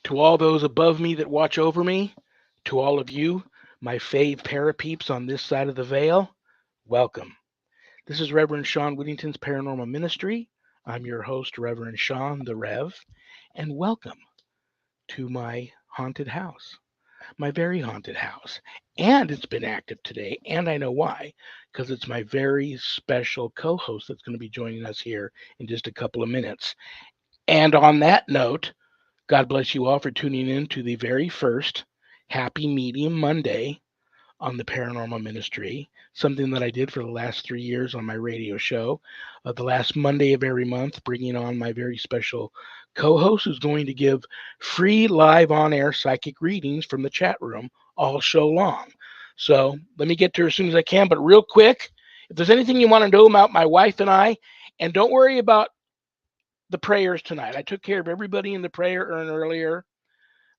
To all those above me that watch over me, to all of you, my fave parapeeps on this side of the veil, welcome. This is Reverend Shawn Whittington's Paranormal Ministry. I'm your host, Reverend Shawn the Rev, and welcome to my haunted house, my very haunted house. And it's been active today, and I know why, because it's my very special co host that's going to be joining us here in just a couple of minutes. And on that note, God bless you all for tuning in to the very first Happy Medium Monday on the Paranormal Ministry, something that I did for the last 3 years on my radio show. The last Monday of every month, bringing on my very special co host who's going to give free live on air psychic readings from the chat room all show long. So let me get to her as soon as I can. But real quick, if there's anything you want to know about my wife and I, and don't worry about the prayers tonight. I took care of everybody in the prayer urn earlier,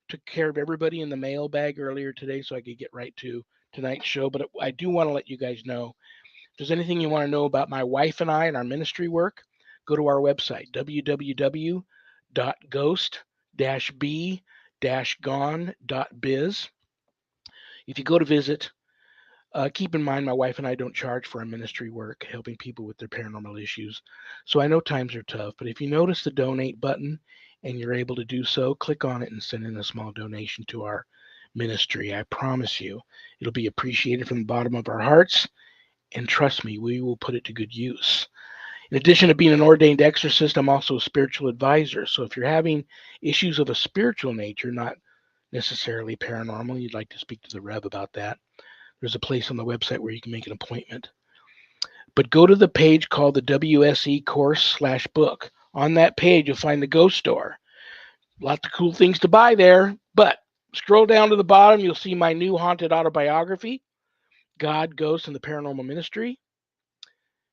took care of everybody in the mailbag earlier today so I could get right to tonight's show. But I do want to let you guys know if there's anything you want to know about my wife and I and our ministry work, go to our website, www.ghost-b-gone.biz. If you go to visit, keep in mind my wife and I don't charge for our ministry work, helping people with their paranormal issues. So I know times are tough, but if you notice the donate button and you're able to do so, click on it and send in a small donation to our ministry. I promise you, it'll be appreciated from the bottom of our hearts. And trust me, we will put it to good use. In addition to being an ordained exorcist, I'm also a spiritual advisor. So if you're having issues of a spiritual nature, not necessarily paranormal, you'd like to speak to the Rev about that, there's a place on the website where you can make an appointment. But go to the page called the WSE course/book. On that page, you'll find the ghost store. Lots of cool things to buy there. But scroll down to the bottom, you'll see my new haunted autobiography, God, Ghosts, and the Paranormal Ministry.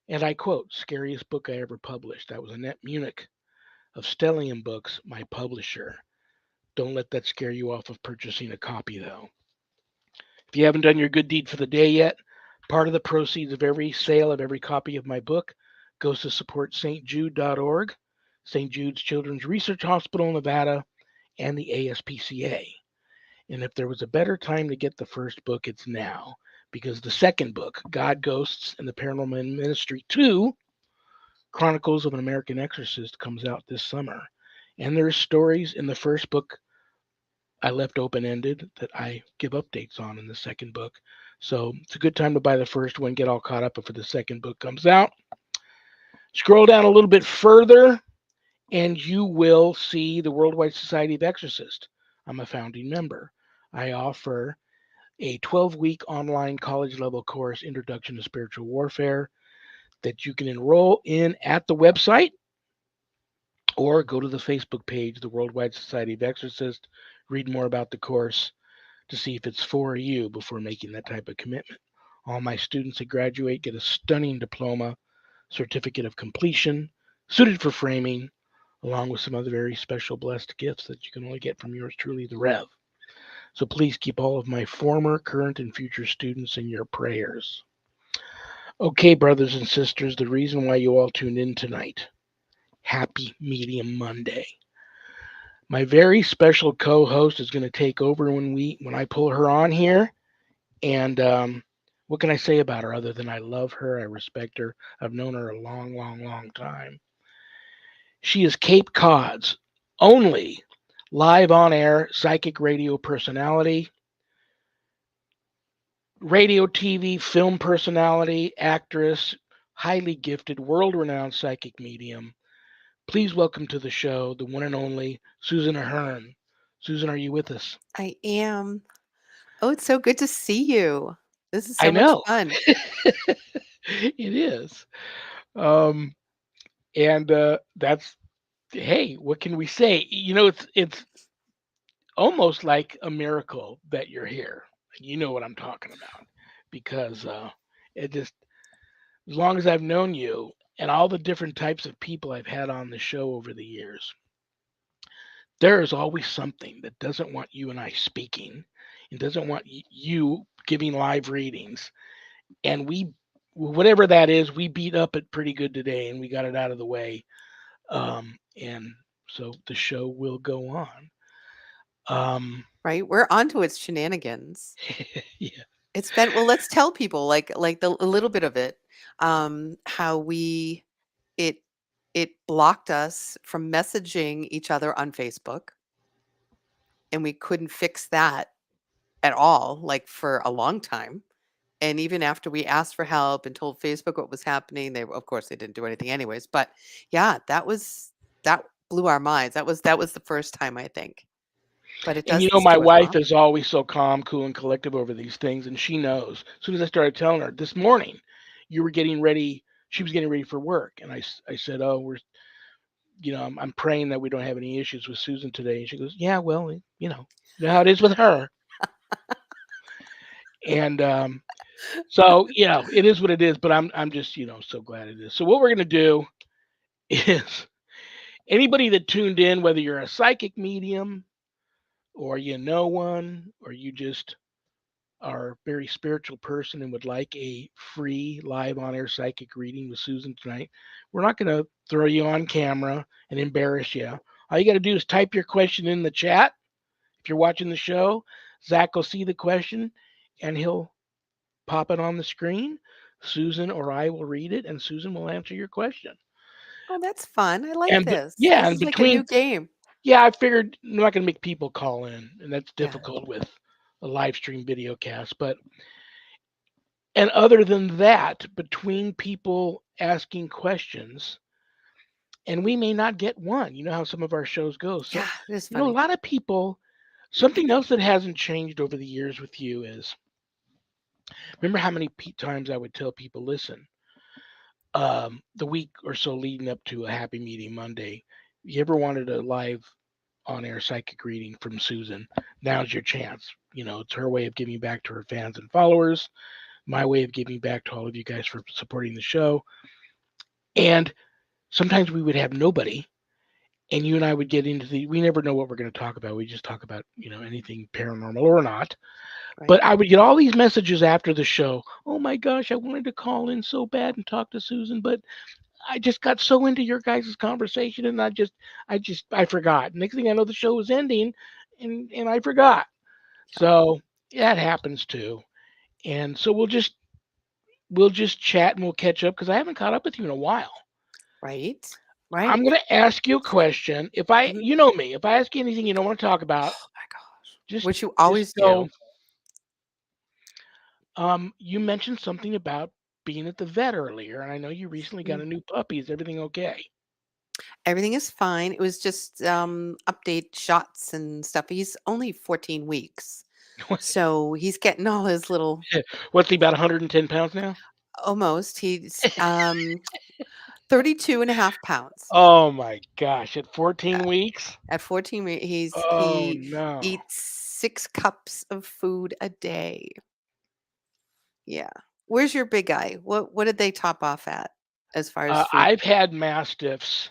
And I quote, scariest book I ever published. That was Annette Munich of Stellium Books, my publisher. Don't let that scare you off of purchasing a copy, though. If you haven't done your good deed for the day yet, part of the proceeds of every sale of every copy of my book goes to support stjude.org, St. Jude's Children's Research Hospital in Nevada, and the ASPCA. And if there was a better time to get the first book, it's now, because the second book, God, Ghosts, and the Paranormal Ministry 2, Chronicles of an American Exorcist, comes out this summer. And there's stories in the first book I left open-ended that I give updates on in the second book. So it's a good time to buy the first one, get all caught up before the second book comes out. Scroll down a little bit further, and you will see the Worldwide Society of Exorcists. I'm a founding member. I offer a 12-week online college-level course, Introduction to Spiritual Warfare, that you can enroll in at the website or go to the Facebook page, the Worldwide Society of Exorcists, read more about the course to see if it's for you before making that type of commitment. All my students that graduate get a stunning diploma, certificate of completion, suited for framing, along with some other very special blessed gifts that you can only get from yours truly, the Rev. So please keep all of my former, current, and future students in your prayers. Okay, brothers and sisters, the reason why you all tuned in tonight. Happy Medium Monday. My very special co-host is going to take over when I pull her on here. And what can I say about her other than I love her, I respect her. I've known her a long, long, long time. She is Cape Cod's only live on air psychic radio personality, radio, TV, film personality, actress, highly gifted, world renowned psychic medium. Please welcome to the show the one and only Susan AHEARN. Susan, are you with us? I am. Oh, it's so good to see you. This is I so much know. fun. It is. Um, and that's hey, what can we say? It's almost like a miracle that you're here. You know what I'm talking about because it just as long as I've known you and all the different types of people I've had on the show over the years, there is always something that doesn't want you and I speaking and doesn't want you giving live readings. And whatever that is, we beat up it pretty good today and we got it out of the way. And so the show will go on. Um, Right? We're onto its shenanigans. yeah. It's been well, let's tell people like a little bit of it, how it it blocked us from messaging each other on Facebook, and we couldn't fix that at all, like, for a long time. And even after we asked for help and told Facebook what was happening, of course, they didn't do anything anyways, but yeah, that blew our minds. That was the first time, I think, but it And does this my to us wife is often. always so calm, cool, and collective over these things, and she knows. As soon as I started telling her this morning, you were getting ready, she was getting ready for work, and I said, "Oh, I'm praying that we don't have any issues with Susan today." And she goes, "Yeah, well, you know how it is with her." And so, it is what it is. But I'm just so glad it is. So what we're gonna do is anybody that tuned in, whether you're a psychic medium or you know one, or you just are a very spiritual person and would like a free live on air psychic reading with Susan tonight, we're not going to throw you on camera and embarrass you. All you got to do is type your question in the chat. If you're watching the show, Zach will see the question and he'll pop it on the screen. Susan or I will read it and Susan will answer your question. Oh, that's fun. I like And this. yeah, This and is like a between new game. yeah, I figured I'm not going to make people call in, and that's Yeah. difficult with a live stream video cast. But and other than that, between people asking questions, and we may not get one. You know how some of our shows go. So, Yeah, it is a funny. lot of people, something else that hasn't changed over the years with you is remember how many times I would tell people, listen, the week or so leading up to a Happy Meeting Monday, you ever wanted a live on air psychic reading from Susan? Now's your chance. It's her way of giving back to her fans and followers, my way of giving back to all of you guys for supporting the show. And sometimes we would have nobody, and you and I would get into we never know what we're going to talk about. We just talk about, anything paranormal or not. But Right? I would get all these messages after the show. Oh my gosh, I wanted to call in so bad and talk to Susan, but I just got so into your guys' conversation and I forgot. Next thing I know, the show was ending and I forgot. So that happens too. And so we'll just chat and we'll catch up because I haven't caught up with you in a while. Right? I'm Right? gonna ask you a question. Mhm. You know me, if I ask you anything you don't want to talk about, Oh my gosh. just Which you just always go. do. You mentioned something about being at the vet earlier, and I know you recently got Mm. a new puppy. Is everything okay? Everything is fine. It was just update shots and stuff. He's only 14 weeks. So he's getting all his little What's he, about 110 pounds now? almost. He's 32 and a half pounds. Oh my gosh! At 14 weeks? At 14, Oh he no! eats 6 cups of food a day. Yeah. Where's your big guy? What did they top off at as far as food? I've had mastiffs,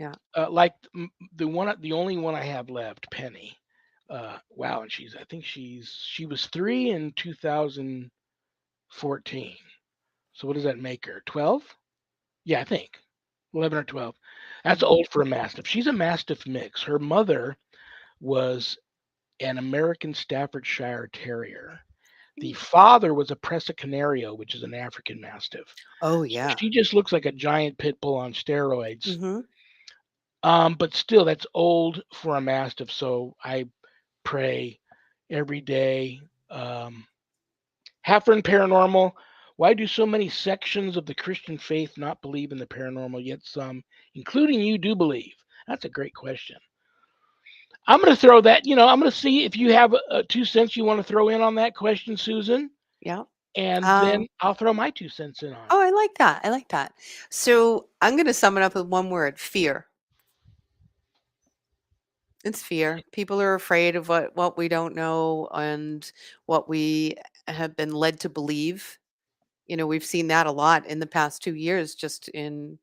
Yeah. like the only one I have left, Penny. Wow, and I think she was 3 in 2014. So what does that make her? 12? Yeah, I think 11 or 12. That's Mhm. old for a mastiff. She's a mastiff mix. Her mother was an American Staffordshire Terrier. The Mm. father was a Presa Canario, which is an African Mastiff. Oh, So yeah. she just looks like a giant pit bull on steroids. Mhm. But still, that's old for a Mastiff. So I pray every day. Um, Haffern Paranormal. Why do so many sections of the Christian faith not believe in the paranormal, yet some, including you, do believe? That's a great question. I'm going to throw that, I'm going to see if you have 2 cents you want to throw in on that question, Susan, Yeah. and then Um, I'll throw my 2 cents in on it. oh, I like that. I like that. So I'm gonna sum it up with one word: fear. It's fear. People are afraid of what we don't know and what we have been led to believe. We've seen that a lot in the past 2 years just in,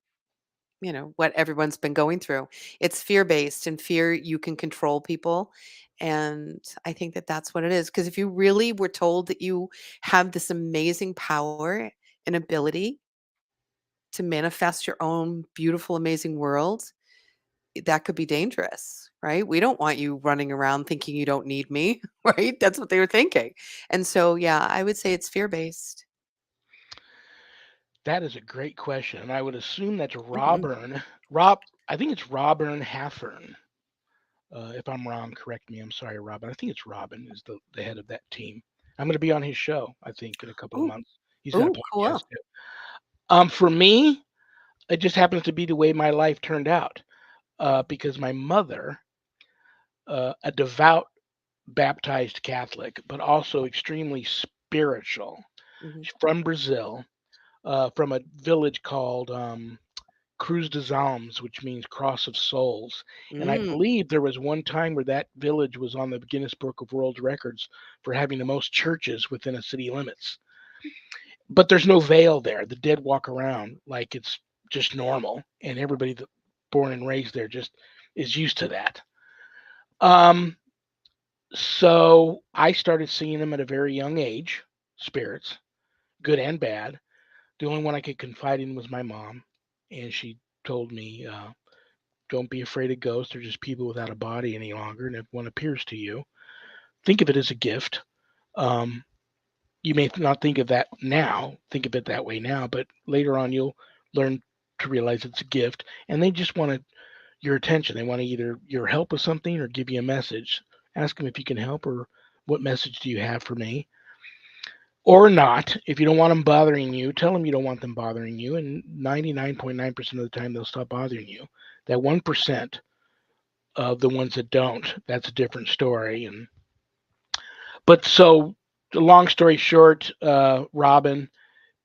what everyone's been going through. It's fear-based, and fear you can control people, and I think that that's what it is. Because if you really were told that you have this amazing power and ability to manifest your own beautiful, amazing world, that could be dangerous, right? We don't want you running around thinking you don't need me, right? That's what they were thinking. And so, yeah, I would say it's fear-based. That is a great question, and I would assume that's Mhm. Robern. Rob, I think it's Robern Halfern. If I'm wrong, correct me. I'm sorry, Robin. I think it's Robin is the head of that team. I'm going to be on his show, I think, in a couple of Oh, months. He's got a oh, podcast cool. too. For me, it just happens to be the way my life turned out. Because my mother, a devout baptized Catholic, but also extremely spiritual, Mhm. she's from Brazil, from a village called Cruz des Almas, which means Cross of Souls. And I Mm. believe there was one time where that village was on the Guinness Book of World Records for having the most churches within a city limits. But there's no veil there. The dead walk around like it's just normal, and everybody that born and raised there just is used to that. Um, so I started seeing them at a very young age, spirits, good and bad. The only one I could confide in was my mom, and she told me, "Don't be afraid of ghosts. They're just people without a body any longer, and if one appears to you, think of it as a gift." Um, you may not think of that now, think of it that way now, but later on you'll learn to realize it's a gift, and they just want your attention. They want to either your help with something or give you a message. Ask them if you can help or what message do you have for me? Or not. If you don't want them bothering you, tell them you don't want them bothering you, and 99.9% of the time they'll stop bothering you. That 1% of the ones that don't, that's a different story. And but so, the long story short, Robin,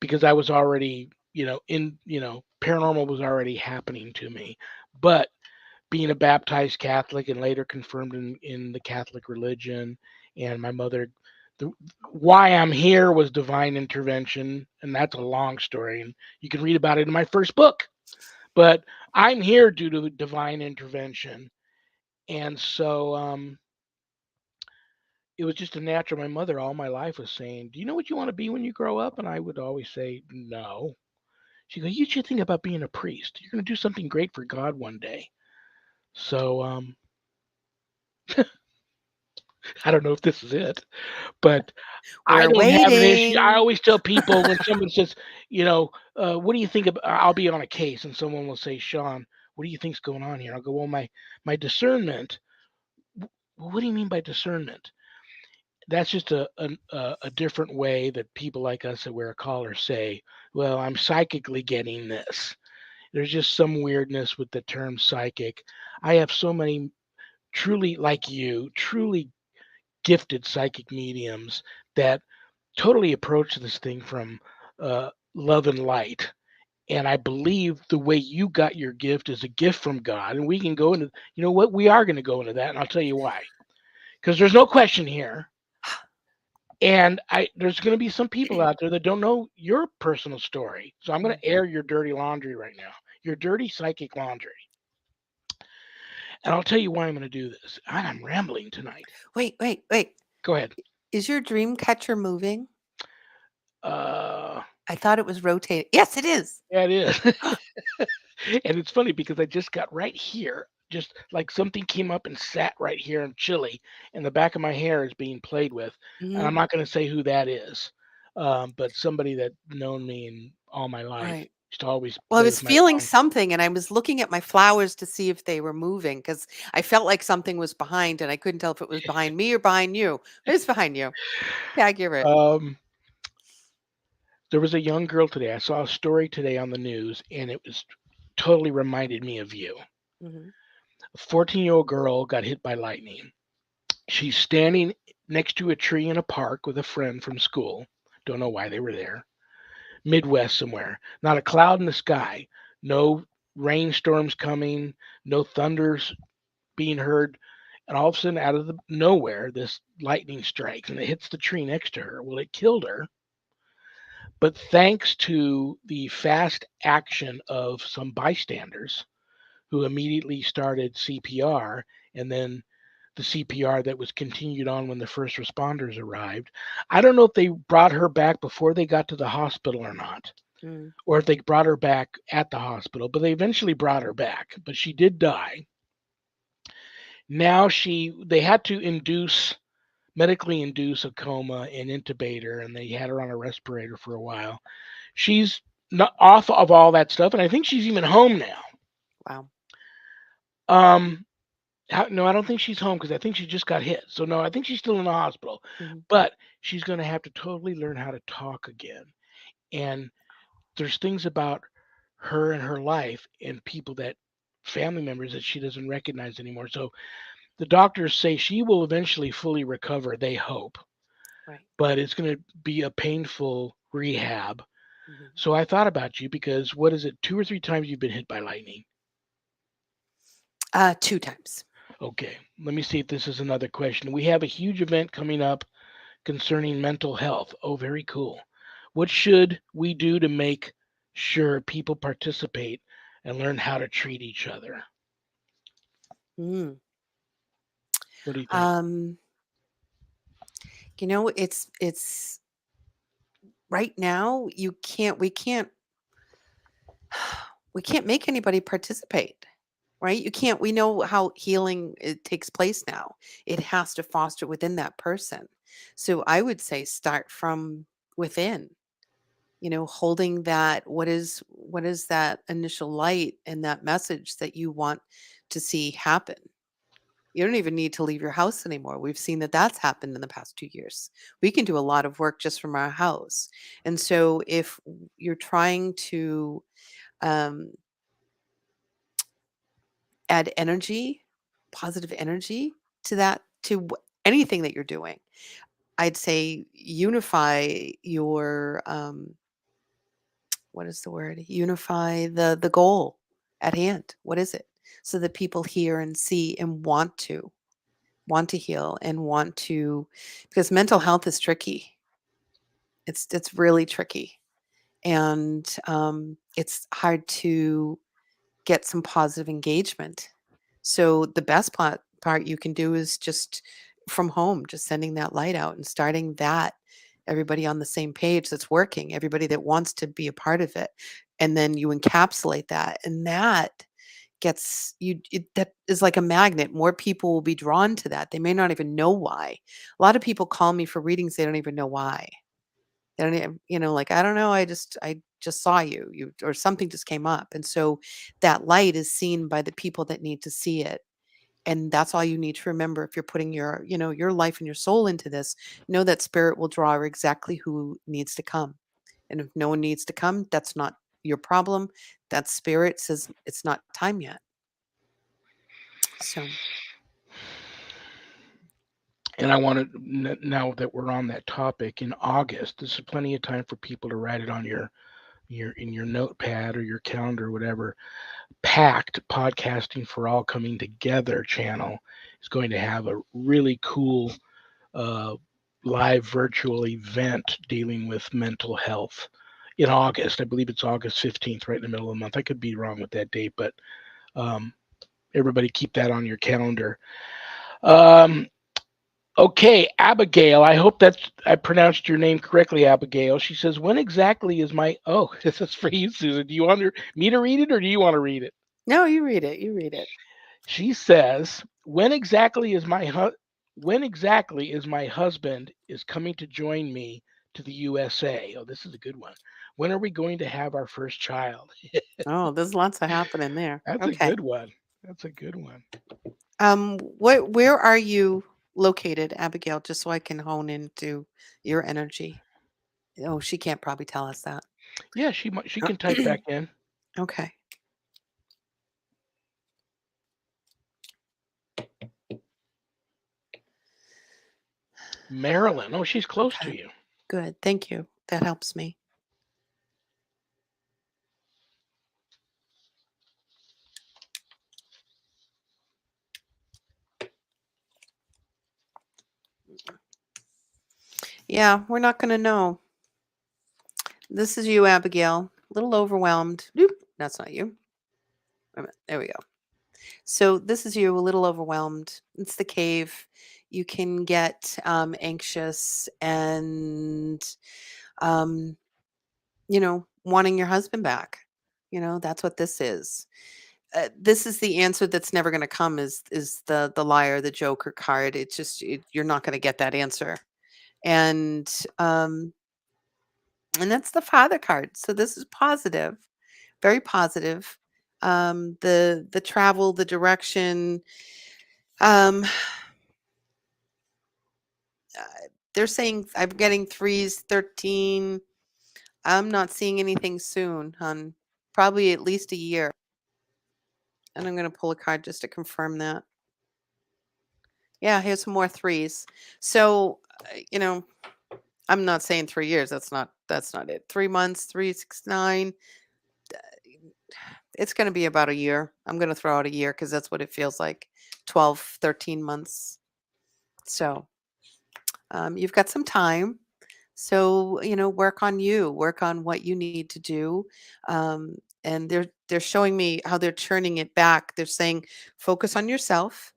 because I was already, paranormal was already happening to me. But being a baptized Catholic and later confirmed in the Catholic religion, and my mother, the, why I'm here was divine intervention, and that's a long story, and you can read about it in my first book. But I'm here due to divine intervention, and so it was just a natural. My mother all my life was saying, "Do you know what you want to be when you grow up?" And I would always say, "No." She goes, "You should think about being a priest. You're going to do something great for God one day." So I don't know if this is it, but I We're don't have an issue. I waiting. always tell people when someone says, "What do you think about?" I'll be on a case, and someone will say, "Shawn, what do you think's going on here?" I'll go, "Well, my discernment." Well, what do you mean by discernment? That's just a different way that people like us that wear a collar say, "Well, I'm psychically getting this." There's just some weirdness with the term psychic. I have so many truly like you, truly gifted psychic mediums that totally approach this thing from love and light. And I believe the way you got your gift is a gift from God. And we can go into, you know what, we are going to go into that. And I'll tell you why. Because there's no question here. And there's going to be some people out there that don't know your personal story. So I'm going Mm. to air your dirty laundry right now, your dirty psychic laundry. And I'll tell you why I'm going to do this. I'm rambling tonight. Wait, wait, wait. Go ahead. Is your dream catcher moving? Uh, I thought it was rotating. Yes, it is. yeah, it is. And it's funny because I just got right here, just like something came up and sat right here in chili, and the back of my hair is being played with. And I'm Mhm. not going to say who that is, but somebody that known me in all my life Right. used to always Well, I play was with my feeling long. something and I was looking at my flowers to see if they were moving because I felt like something was behind and I couldn't tell if it was behind me or behind you. It's behind you. Accurate. Um, there was a young girl today. I saw a story today on the news, and it was totally reminded me of you. Mhm. A 14-year-old girl got hit by lightning. She's standing next to a tree in a park with a friend from school. Don't know why they were there. Midwest somewhere. Not a cloud in the sky. No rainstorms coming. No thunders being heard. And all of a sudden, out of the nowhere, this lightning strikes and it hits the tree next to her. Well, it killed her. But thanks to the fast action of some bystanders who immediately started CPR, and then the CPR that was continued on when the first responders arrived. I don't know if they brought her back before they got to the hospital or not, Mm. or if they brought her back at the hospital, but they eventually brought her back. But she did die. Now they had to medically induce a coma and intubate her, and they had her on a respirator for a while. She's not off of all that stuff, and I think she's even home now. Wow. Um, no, I don't think she's home because I think she just got hit. So no, I think she's still in the hospital. Mhm. But she's going to have to totally learn how to talk again. And there's things about her and her life and people that family members that she doesn't recognize anymore. So the doctors say she will eventually fully recover, they hope, Right. but it's going to be a painful rehab. Mhm. So I thought about you because what is it, two or three times you've been hit by lightning? 2 times. Okay, let me see if this is another question. We have a huge event coming up concerning mental health. Oh, very cool. What should we do to make sure people participate and learn how to treat each other? Mm. What do you think? Um, it's right now you can't we can't make anybody participate, right? You can't We know how healing it takes place now. It has to foster within that person. So I would say start from within, holding that what is that initial light and that message that you want to see happen. You don't even need to leave your house anymore. We've seen that that's happened in the past 2 years. We can do a lot of work just from our house. And so if you're trying to um, add energy, positive energy to that, to anything that you're doing, I'd say unify your what is the word? Unify the goal at hand. What is it? So that people hear and see and want to heal and want to, because mental health is tricky. It's really tricky, and it's hard to get some positive engagement. So the best part you can do is just from home, just sending that light out and starting that, everybody on the same page that's working, everybody that wants to be a part of it. And then you encapsulate that, and that that is like a magnet. More people will be drawn to that. They may not even know why. A lot of people call me for readings, they don't even know why. They don't even, like, I don't know, I just saw you or something just came up. And so that light is seen by the people that need to see it. And that's all you need to remember. If you're putting your life and your soul into this, know that spirit will draw exactly who needs to come. And if no one needs to come, that's not your problem. That spirit says it's not time yet. So, And I want to, now that we're on that topic, in August, this is plenty of time for people to write it on your in your notepad or your calendar or whatever. Packed Podcasting for All Coming Together channel is going to have a really cool uh, live virtual event dealing with mental health in August. I believe it's August 15th, right in the middle of the month. I could be wrong with that date, but um, everybody keep that on your calendar. Um, okay, Abigail. I hope that I pronounced your name correctly, Abigail. She says, "When exactly is my?" Oh, this is for you, Susan. Do you want me to read it, or do you want to read it? no, you read it. You read it. She says, when exactly is my husband is coming to join me to the USA?" Oh, this is a good one. "When are we going to have our first child?" Oh, there's lots of happening there. That's a Okay. good one. That's a good one. Where are you located, Abigail, just so I can hone into your energy? Oh, she can't probably tell us that. Yeah, she can type back in. Okay. Maryland. Oh, she's close to Okay. you. Good. Thank you. That helps me. Yeah, we're not going to know. This is you, Abigail. A little overwhelmed. Nope, that's not you. Wait a minute. There we go. So this is you, a little overwhelmed. It's the cave. You can get anxious and, um, wanting your husband back. That's what this is. this is the answer that's never going to come, is the liar, the joker card. It's just you're not going to get that answer. And um and that's the father card. So this is positive, very positive. The travel, the direction, um they're saying I'm getting threes, 13. I'm not seeing anything soon, hun. Probably at least a year. And I'm going to pull a card just to confirm that. Yeah, here's some more threes. So, I'm not saying 3 years. That's not it. 3 months, 3, 6, 9. It's going to be about a year. I'm going to throw out a year because that's what it feels like. 12, 13 months. So, you've got some time. So, work on you, work on what you need to do. And they're showing me how they're turning it back. They're saying focus on yourself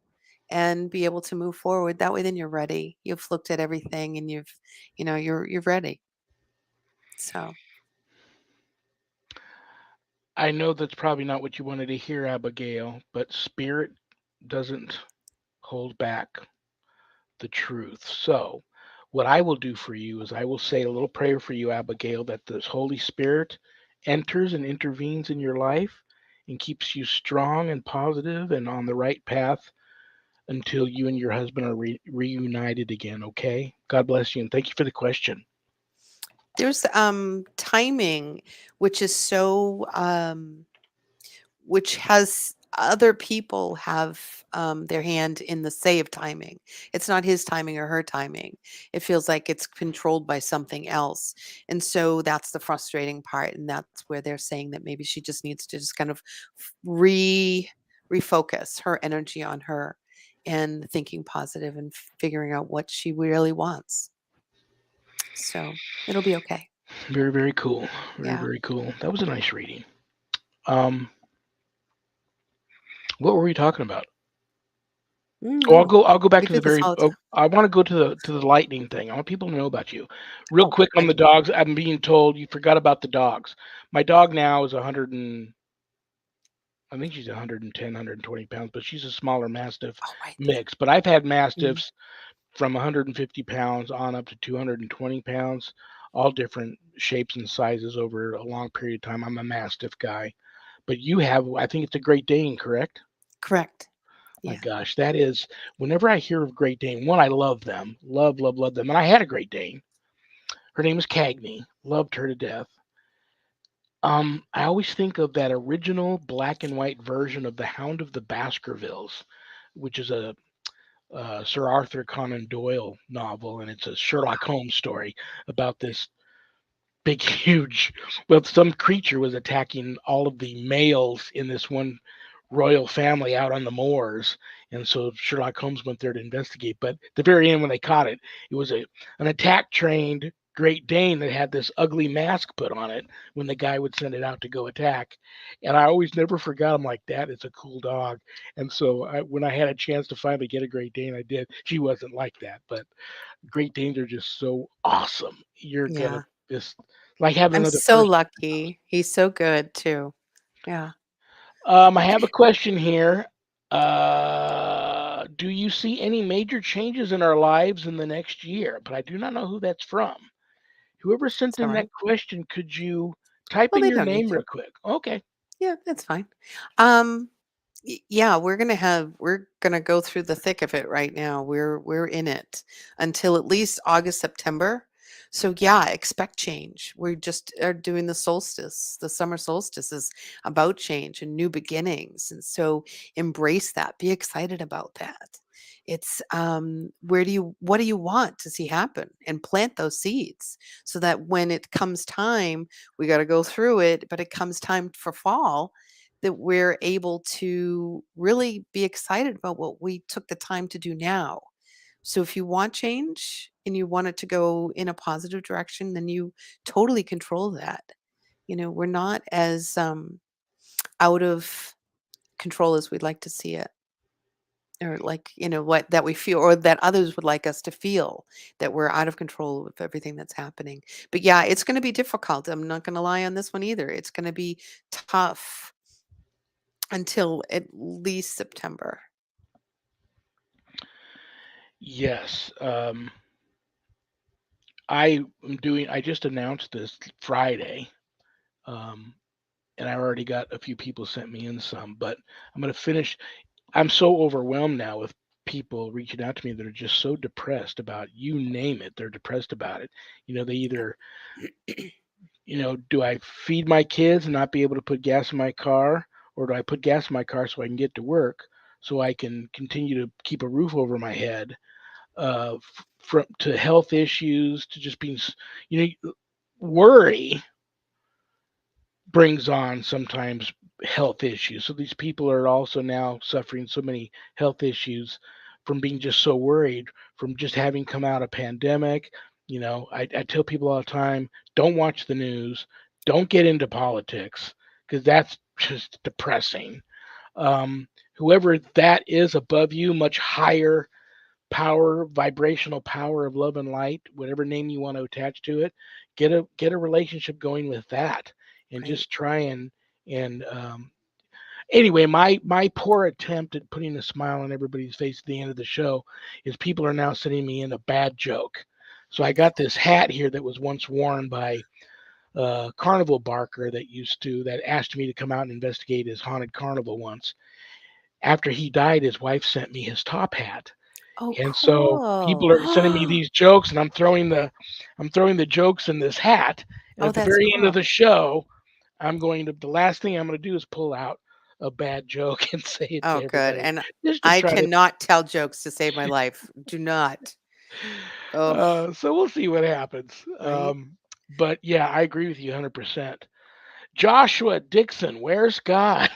and be able to move forward. That way then you're ready. You've looked at everything and you're ready. So, I know that's probably not what you wanted to hear, Abigail, but spirit doesn't hold back the truth. So, what I will do for you is I will say a little prayer for you, Abigail, that this Holy Spirit enters and intervenes in your life and keeps you strong and positive and on the right path until you and your husband are reunited again, okay? God bless you and thank you for the question. there's timing which is so which has other people have their hand in the say of timing. It's not his timing or her timing. It feels like it's controlled by something else. And so that's the frustrating part. And that's where they're saying that maybe she just needs to just kind of refocus her energy on her and thinking positive and figuring out what she really wants. So it'll be okay. Very, very cool. Very, Yeah. very cool. That was a nice reading. Um, what were we talking about? Oh, I'll No, go. I'll go back we to the do this very. all the Oh, time. I want to go to the lightning thing. I want people to know about you, real Oh, quick on the lightning. dogs. I'm being told you forgot about the dogs. My dog now is 100 and I think she's 110, 120 pounds, but she's a smaller mastiff Oh, right. mix. But I've had Mhm. mastiffs from 150 pounds on up to 220 pounds, all different shapes and sizes over a long period of time. I'm a mastiff guy, but you have. I think it's a Great Dane, correct? Correct. My Yeah. gosh, that is whenever I hear of Great Dane, one, I love them. Love, love, love them. And I had a Great Dane. Her name is Cagney. Loved her to death. I always think of that original black and white version of The Hound of the Baskervilles, which is a Sir Arthur Conan Doyle novel, and it's a Sherlock Holmes story about this big, huge, well, some creature was attacking all of the males in this one royal family out on the moors. And so Sherlock Holmes went there to investigate. But at the very end, when they caught it, it was an attack trained Great Dane that had this ugly mask put on it when the guy would send it out to go attack. And I always never forgot. I'm like, that is a cool dog. And so when I had a chance to finally get a Great Dane, I did. She wasn't like that, but Great Danes are just so awesome. You're gonna Yeah. just like having I'm another so person. lucky. He's so good too. Yeah. I have a question here. Do you see any major changes in our lives in the next year? But I do not know who that's from. Whoever sent It's all in that right. question, could you type Well, in they your don't need name to. real quick? Okay. Yeah, that's fine. Um, yeah, we're gonna go through the thick of it right now. We're in it until at least August, September. So yeah, expect change. We just are doing the solstice. The summer solstice is about change and new beginnings. And so embrace that. Be excited about that. It's what do you want to see happen and plant those seeds so that when it comes time, we got to go through it, but it comes time for fall that we're able to really be excited about what we took the time to do now. So if you want change and you want it to go in a positive direction, then you totally control that. We're not as out of control as we'd like to see it, or like, what that we feel, or that others would like us to feel that we're out of control of everything that's happening. But yeah, it's going to be difficult. I'm not going to lie on this one either. It's going to be tough. until at least September. Yes. I just announced this Friday. Um, and I already got a few people sent me in some, but I'm going to finish. I'm so overwhelmed now with people reaching out to me that are just so depressed about you name it. They're depressed about it. They either, do I feed my kids and not be able to put gas in my car, or do I put gas in my car so I can get to work, so I can continue to keep a roof over my head? From to health issues to just being, worry brings on sometimes health issues. So these people are also now suffering so many health issues from being just so worried, from just having come out of pandemic. I tell people all the time, don't watch the news, don't get into politics, because that's just depressing. Um, Whoever that is above you, much higher power, vibrational power of love and light, whatever name you want to attach to it, get a relationship going with that, and Right. just try and anyway, my poor attempt at putting a smile on everybody's face at the end of the show is people are now sending me in a bad joke. So I got this hat here that was once worn by carnival barker that asked me to come out and investigate his haunted carnival once. After he died, his wife sent me his top hat, Oh, and so cool. people are sending me these jokes, and I'm throwing the jokes in this hat. And Oh, at the that's very end of cool. the show, the last thing I'm going to do is pull out a bad joke and say it to Oh, good. everybody, And just to I try to. cannot tell jokes to save my life. Do not. Oh, So we'll see what happens. right. But yeah, I agree with you 100%. Joshua Dixon, where's God?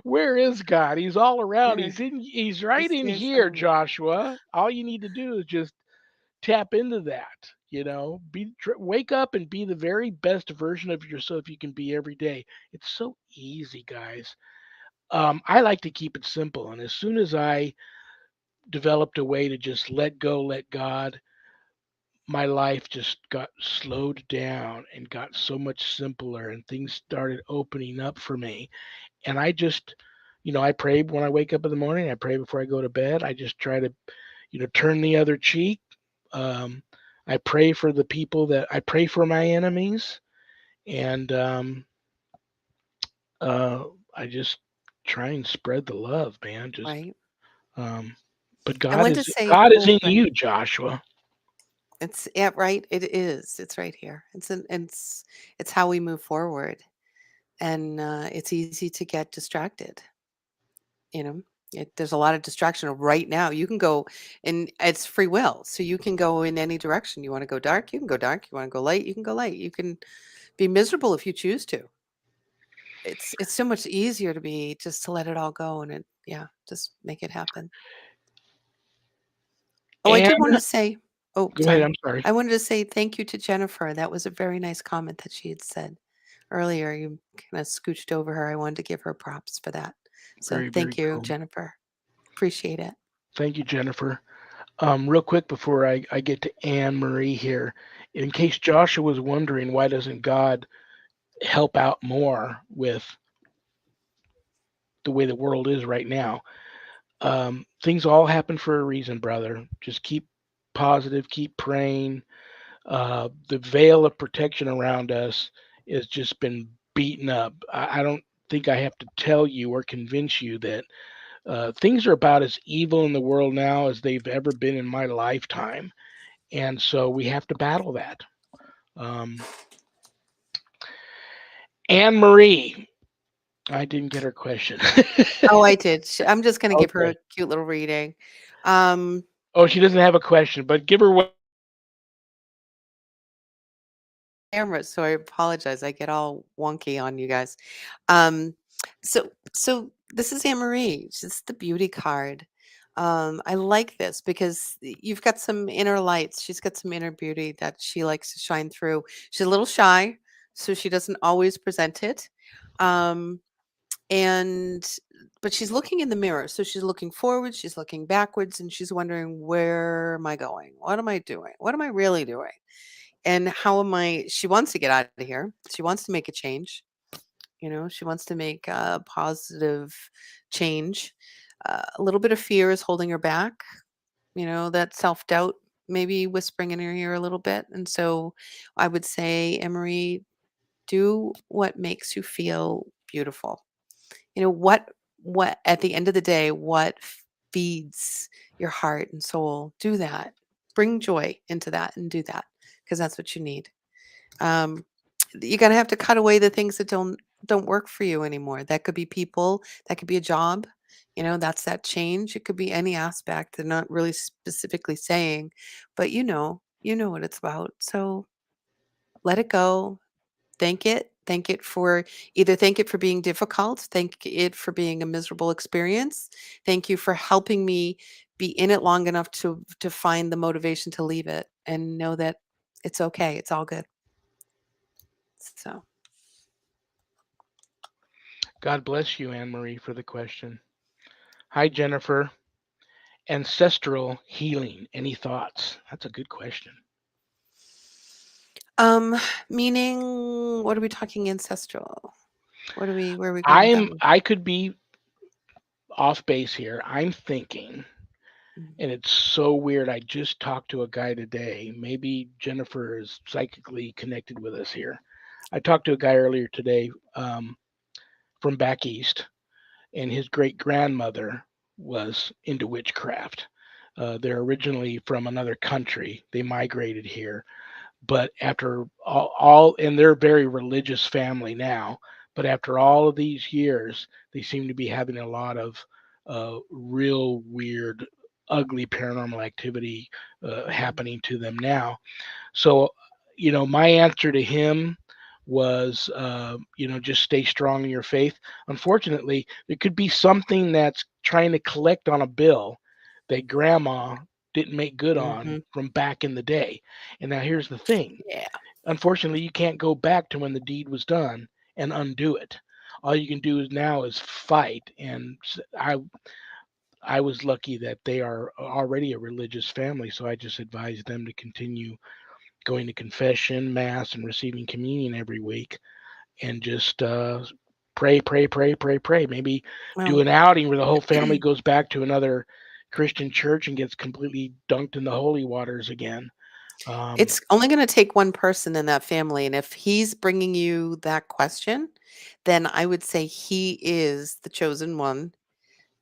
Where is God? He's all around. There. He's right He's in here here, somewhere. Joshua. All you need to do is just tap into that. Wake up and be the very best version of yourself you can be every day. It's so easy, guys. I like to keep it simple, and as soon as I developed a way to just let go, let God, my life just got slowed down and got so much simpler, and things started opening up for me. And I just, I pray when I wake up in the morning. I pray before I go to bed. I just try to, turn the other cheek. Um, I pray for the people that I pray for my enemies, and uh, I just try and spread the love, man. Right. Um, but I God want to is say, God is oh, in right. you, Joshua. It's yeah, right. It is. It's right here. It's how we move forward, and it's easy to get distracted. You know, there's a lot of distraction right now. You can go, and it's free will, so you can go in any direction. You want to go dark, you can go dark. You want to go light, you can go light. You can be miserable if you choose to. It's so much easier to be just to let it all go and yeah, just make it happen. Oh, I And did want to say, oh, go ahead. sorry. I'm sorry. I wanted to say thank you to Jennifer. That was a very nice comment that she had said earlier. You kind of scooched over her. I wanted to give her props for that. So Very, thank very you, cool. Jennifer. Appreciate it. Thank you, Jennifer. Real quick before I get to Anne Marie here, in case Joshua was wondering why doesn't God help out more with the way the world is right now, things all happen for a reason, brother. Just keep positive, keep praying. The veil of protection around us has just been beaten up. I don't think I have to tell you or convince you that things are about as evil in the world now as they've ever been in my lifetime. And so we have to battle that. Um, Anne Marie, I didn't get her question. Oh, I did. I'm just going to give her Okay. a cute little reading. Um, Oh, she doesn't have a question, but give her what. Camera, so I apologize. I get all wonky on you guys. Um, so this is Anne Marie. She's the beauty card. I like this because you've got some inner lights. She's got some inner beauty that she likes to shine through. She's a little shy, so she doesn't always present it. Um, and but she's looking in the mirror. So she's looking forward, she's looking backwards, and she's wondering, where am I going? What am I doing? What am I really doing? And how am I she wants to get out of here. She wants to make a change. She wants to make a positive change. A little bit of fear is holding her back, that self-doubt maybe whispering in her ear a little bit. And so I would say, Emery, do what makes you feel beautiful. What at the end of the day, what feeds your heart and soul? Do that. Bring joy into that and do that, because that's what you need. Um, you're gonna have to cut away the things that don't work for you anymore. That could be people, that could be a job. That's that change. It could be any aspect. They're not really specifically saying, but you know what it's about. So let it go. Thank it. Thank it for being difficult. Thank it for being a miserable experience. Thank you for helping me be in it long enough to find the motivation to leave it and know that it's okay. It's all good. So, God bless you, Anne Marie, for the question. Hi, Jennifer. Ancestral healing. Any thoughts? That's a good question. um, meaning, what are we talking ancestral? Where are we going with that one? I could be off base here. I'm thinking, Mhm, and it's so weird. I just talked to a guy today. Maybe Jennifer is psychically connected with us here. I talked to a guy earlier today from back east, and his great grandmother was into witchcraft. They're originally from another country. They migrated here, but after and they're a very religious family now, but after all of these years, they seem to be having a lot of real weird, ugly paranormal activity mhm, happening to them now. So, my answer to him was, just stay strong in your faith. Unfortunately, there could be something that's trying to collect on a bill that grandma didn't make good on mhm. from back in the day. And now here's the thing. Yeah. Unfortunately, you can't go back to when the deed was done and undo it. All you can do is now is fight. And I was lucky that they are already a religious family, so I just advised them to continue going to confession, mass, and receiving communion every week, and just pray, pray, pray, pray, pray. Maybe do Well, an outing where the whole family goes back to another Christian church and gets completely dunked in the holy waters again. Um, it's only gonna take one person in that family, and if he's bringing you that question, then I would say he is the chosen one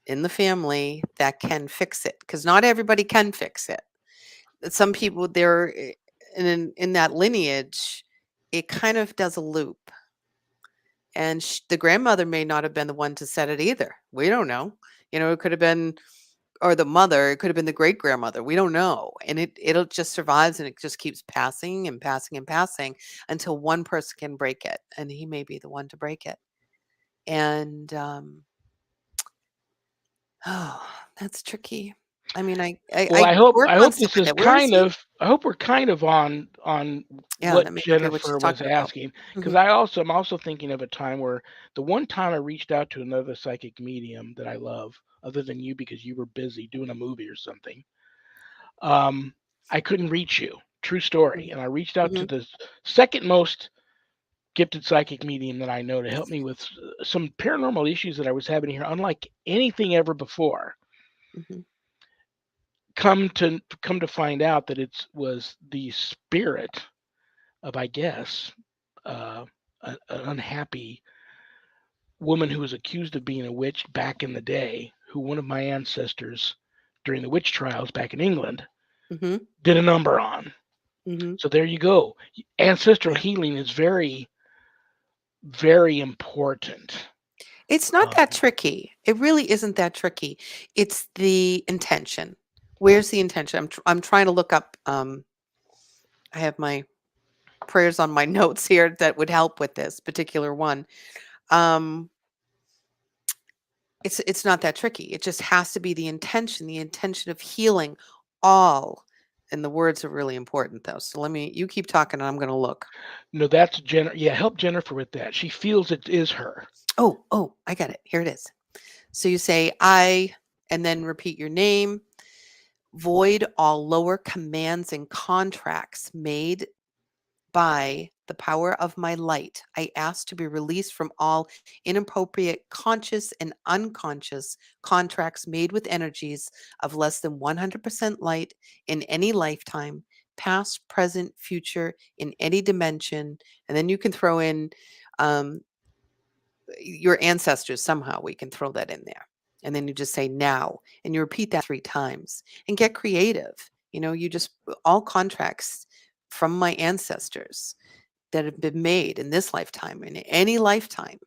in the family that can fix it, because not everybody can fix it. Some people, they're in that lineage, it kind of does a loop, and the grandmother may not have been the one to set it either. We don't know. It could have been, or the mother, it could have been the great grandmother. We don't know. And it'll just survives, and it just keeps passing and passing and passing until one person can break it. And he may be the one to break it. And oh, that's tricky. I mean, well, I work I on hope some this of is it. Where is kind he? of I hope we're kind of on Yeah, what that may not be what she's Jennifer was talking about. asking, because Hmm. I'm also thinking of a time where the one time I reached out to another psychic medium that I love, other than you because you were busy doing a movie or something. Um, I couldn't reach you. True story. And I reached out to Hmm. the second most gifted psychic medium that I know to help me with some paranormal issues that I was having here, unlike anything ever before. Hmm. Come to find out that it was the spirit of, I guess, an unhappy woman who was accused of being a witch back in the day, who one of my ancestors during the witch trials back in England Hmm. did a number on. Hmm. So there you go. Ancestral Yeah. healing is very, very important. It's not that Um, tricky. It really isn't that tricky. It's the intention. Where's the intention? I'm trying to look up. I have my prayers on my notes here that would help with this particular one. Um, it's not that tricky. It just has to be the intention of healing all. And the words are really important though. So you keep talking and I'm going to look. no, that's Yeah, help Jennifer with that. She feels it is her. Oh, I got it. Here it is. So you say I, and then repeat your name. Void all lower commands and contracts made by the power of my light, I ask to be released from all inappropriate conscious and unconscious contracts made with energies of less than 100% light in any lifetime, past, present, future, in any dimension. And then you can throw in um, your ancestors somehow. We can throw that in there. And then you just say now, and you repeat that 3 times and get creative. You just, all contracts from my ancestors that have been made in this lifetime, in any lifetime.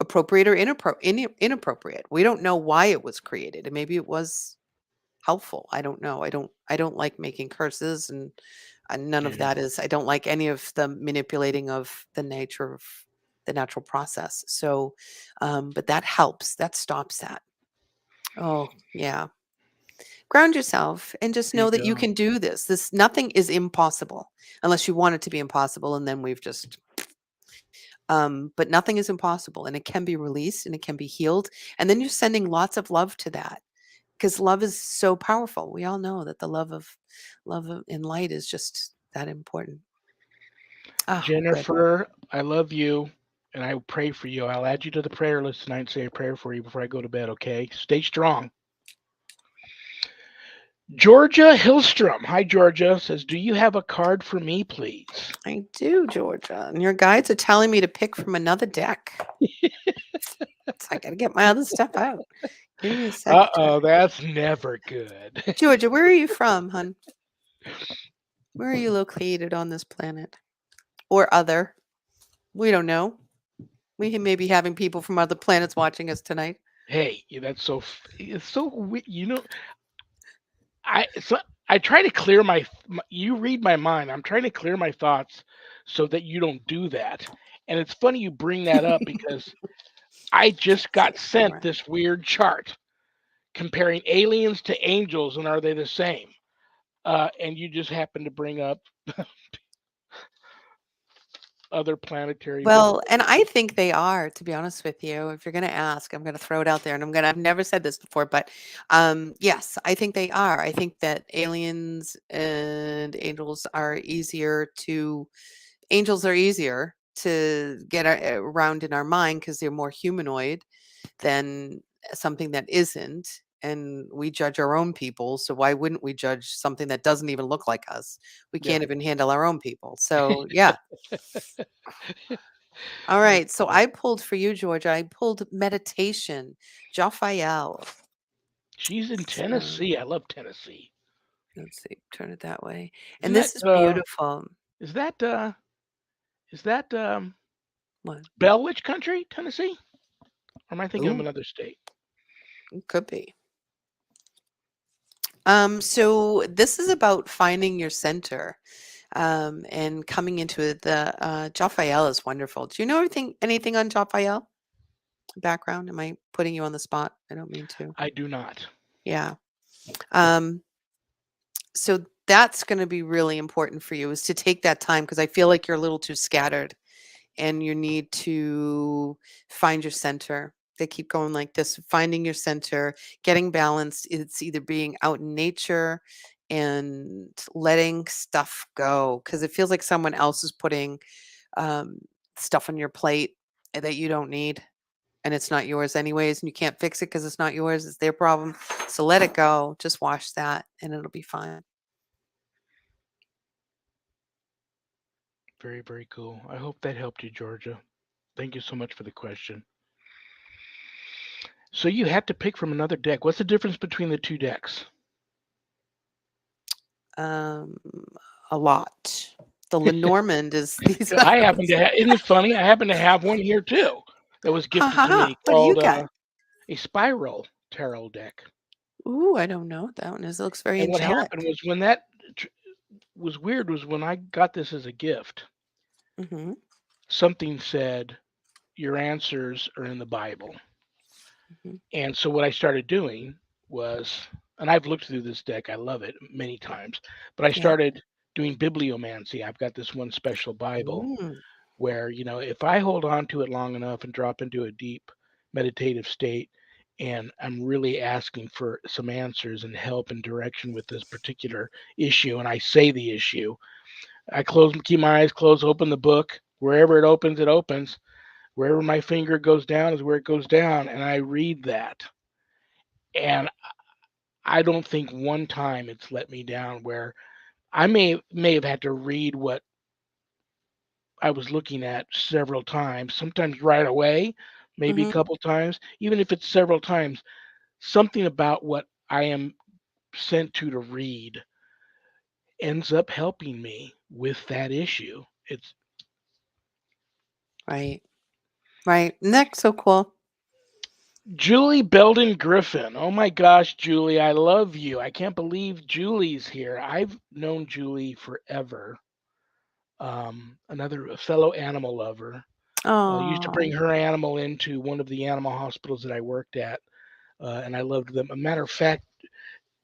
Appropriate or inappropriate. We don't know why it was created, and maybe it was helpful. I don't know. I don't like making curses, and none of Yeah. that is. I don't like any of the manipulating of the nature of the natural process. So, but that helps. That stops that. Oh yeah. Ground yourself and just There you know that you go. can do this. Nothing is impossible unless you want it to be impossible, and then we've just but nothing is impossible, and it can be released and it can be healed. And then you're sending lots of love to that, because love is so powerful. We all know that the in light is just that important. Oh, good. Jennifer, I love you and I will pray for you. I'll add you to the prayer list tonight and say a prayer for you before I go to bed, okay? Stay strong. Georgia Hillstrom. Hi, Georgia. Says, do you have a card for me, please? I do, Georgia. And your guides are telling me to pick from another deck. So I got to get my other stuff out. Give me a Uh secretary. oh, that's never good. Georgia, where are you from, hun? Where are you located on this planet? Or other? We don't know. We may be having people from other planets watching us tonight. Hey, that's it's so so I try to clear you read my mind. I'm trying to clear my thoughts so that you don't do that. And it's funny you bring that up because I just got Say sent more. this weird chart comparing aliens to angels and are they the same? And you just happen to bring up other planetary Well, visitors. and I think they are, to be honest with you. If you're going to ask, I'm going to throw it out there, and I've never said this before, but yes, I think they are. I think that aliens and angels are easier to get around in our mind because they're more humanoid than something that isn't. And we judge our own people. So why wouldn't we judge something that doesn't even look like us? We Yeah. can't even handle our own people. So yeah. All That's right. So funny. I pulled for you, Georgia. I pulled meditation, Jophiel. She's in So Tennessee. I love Tennessee. let's see, turn it that way. Isn't And that this is beautiful. is that is that What? Bell Witch country, Tennessee? Or am I thinking of Ooh, another state? it could be. So this is about finding your center, and coming into it. The Jophiel is wonderful. Do you know anything on Jophiel background? Am I putting you on the spot? I don't mean to. I do not. Yeah. Um, so that's going to be really important for you, is to take that time, because I feel like you're a little too scattered and you need to find your center. They keep going like this, finding your center, getting balanced. It's either being out in nature and letting stuff go, because it feels like someone else is putting um, stuff on your plate that you don't need, and it's not yours anyways, and you can't fix it because it's not yours. It's their problem. So let it go. Just wash that and it'll be fine. Very, very cool. I hope that helped you, Georgia. Thank you so much for the question. So you had to pick from another deck. What's the difference between the two decks? Um, a lot. The Lenormand is these. I happen to have, isn't it funny? I happen to have one here too that was Ha gifted ha to ha. me What do you called got? a spiral tarot deck. Ooh, I don't know what that one is. It looks very And what angelic. happened was when that tr- was weird was when I got this as a gift, Mhm, something said your answers are in the Bible. mhm. And so what I started doing was, and I've looked through this deck, I love it many times, but I Yeah. started doing bibliomancy. I've got this one special Bible Mm, where, if I hold on to it long enough and drop into a deep meditative state, and I'm really asking for some answers and help and direction with this particular issue. And I say the issue. I keep my eyes closed, open the book. Wherever it opens, it opens. Wherever my finger goes down is where it goes down, and I read that. And I don't think one time it's let me down where I may have had to read what I was looking at several times, sometimes right away, maybe a Mhm. couple times, even if it's several times, something about what I am sent to read ends up helping me with that issue. It's Right. Right. And that's so cool. Julie Belden Griffin. Oh my gosh, Julie, I love you. I can't believe Julie's here. I've known Julie forever. Another fellow animal lover. Used to bring Oh. her animal into one of the animal hospitals that I worked at, and I loved them. A matter of fact,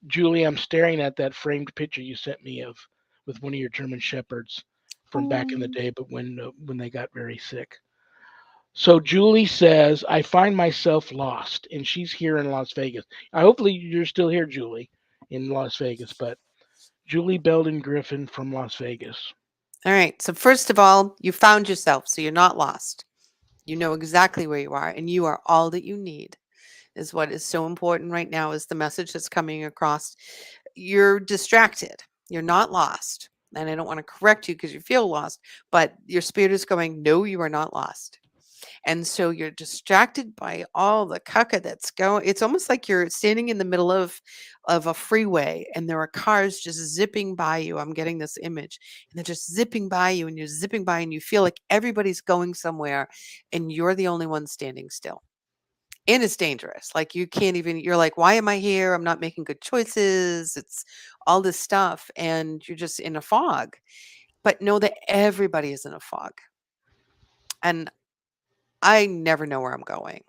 Julie, I'm staring at that framed picture you sent me of with one of your German shepherds from back in the Oh. day, but when they got very sick. So Julie says, I find myself lost, and she's here in Las Vegas. Hopefully you're still here, Julie, in Las Vegas. But Julie Belden Griffin from Las Vegas. All right. So first of all, you found yourself, so you're not lost. You know exactly where you are, and you are all that you need. Is what is so important right now is the message that's coming across. You're distracted. You're not lost. And I don't want to correct you because you feel lost, but your spirit is going, no, you are not lost. And so you're distracted by all the caca that's going. It's almost like you're standing in the middle of a freeway and there are cars just zipping by you. I'm getting this image. And they're just zipping by you and you're zipping by and you feel like everybody's going somewhere and you're the only one standing still. And it's dangerous. Like you can't even you're like, "Why am I here? I'm not making good choices." It's all this stuff and you're just in a fog. But know that everybody is in a fog. And I never know where I'm going.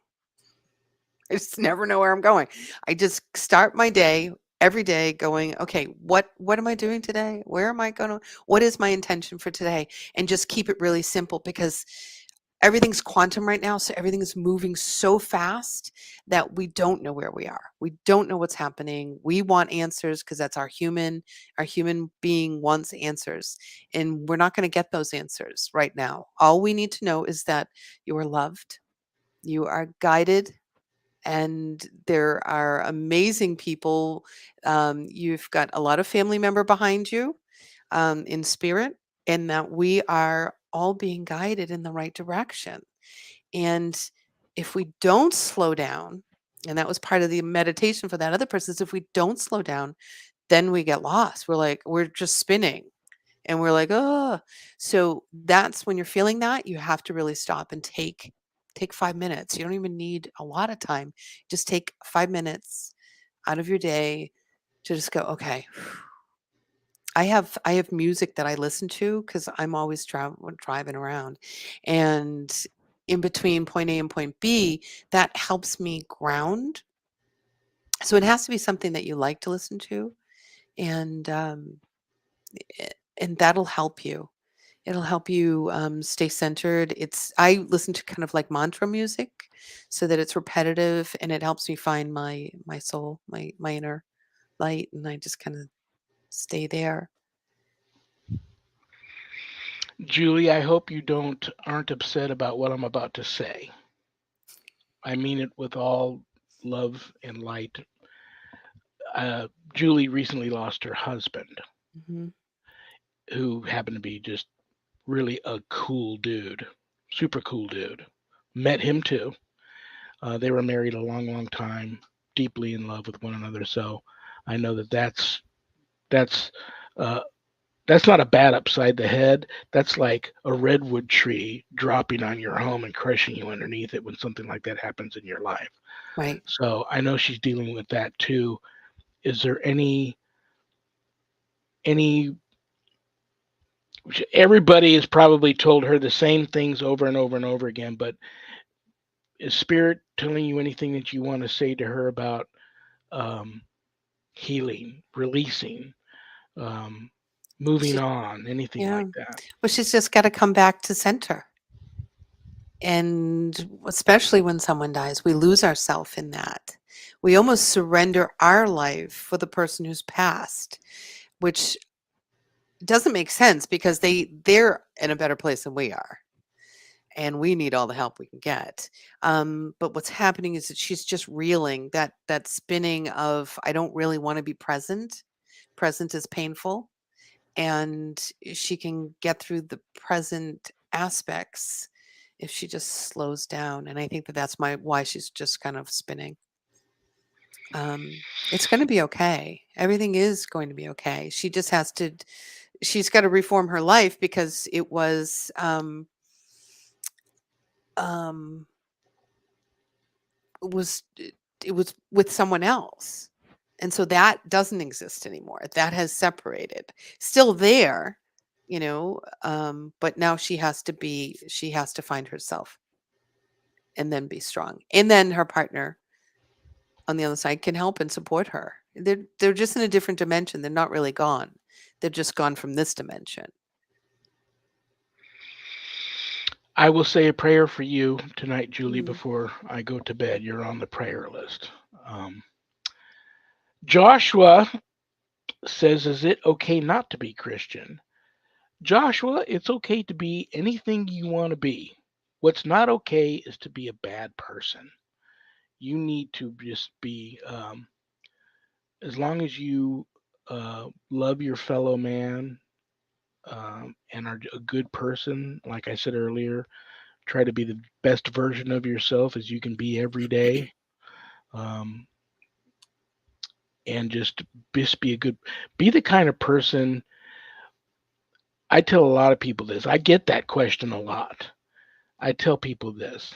I just never know where I'm going. I just start my day every day going, "Okay, what am I doing today? Where am I gonna what is my intention for today?" And just keep it really simple because everything's quantum right now, so everything is moving so fast that we don't know where we are. We don't know what's happening. We want answers because that's our human being wants answers. And we're not going to get those answers right now. All we need to know is that you are loved, you are guided, and there are amazing people. You've got a lot of family member behind you in spirit, and that we are all being guided in the right direction. And if we don't slow down, and that was part of the meditation for that other person, is if we don't slow down, then we get lost. We're just spinning and we're like, oh. So that's when you're feeling that, you have to really stop and take 5 minutes. You don't even need a lot of time. Just take 5 minutes out of your day to just go, okay, I have music that I listen to because 'cause I'm always driving around, and in between point A and point B, that helps me ground. So it has to be something that you like to listen to, and, and that'll help you. It'll help you, stay centered. I listen to kind of like mantra music so that it's repetitive, and it helps me find my soul, my inner light, and I just kinda stay there. Julie, I hope you don't aren't upset about what I'm about to say. I mean it with all love and light. Julie recently lost her husband, Mhm. who happened to be just really a cool dude, super cool dude. Met him too. They were married a long, long time, deeply in love with one another. So I know that that's uh, that's not a bat upside the head. That's like a redwood tree dropping on your home and crushing you underneath it when something like that happens in your life. Right. So I know she's dealing with that too. Is there any everybody has probably told her the same things over and over and over again, but is spirit telling you anything that you want to say to her about um, healing, releasing, um, moving She on, anything Yeah. like that? Well, she's just gotta come back to center. And especially when someone dies, we lose ourselves in that. We almost surrender our life for the person who's passed, which doesn't make sense because they're in a better place than we are, and we need all the help we can get. But what's happening is that she's just reeling, that spinning of, I don't really want to be present. Present is painful, and she can get through the present aspects if she just slows down. And I think that that's my why she's just kind of spinning. It's going to be okay. Everything is going to be okay. She just has to. She's got to reform her life because um, was it was with someone else. And so that doesn't exist anymore. That has separated. Still there, but now she has to find herself and then be strong. And then her partner on the other side can help and support her. They're just in a different dimension. They're not really gone. They're just gone from this dimension. I will say a prayer for you tonight, Julie, Mhm. before I go to bed. You're on the prayer list. Um, Joshua says, "Is it okay not to be Christian?" Joshua, it's okay to be anything you want to be. What's not okay is to be a bad person. You need to just be, as long as you love your fellow man and are a good person, like I said earlier, try to be the best version of yourself as you can be every day. Um, and just be a good, be the kind of person. I tell a lot of people this. I get that question a lot. I tell people this.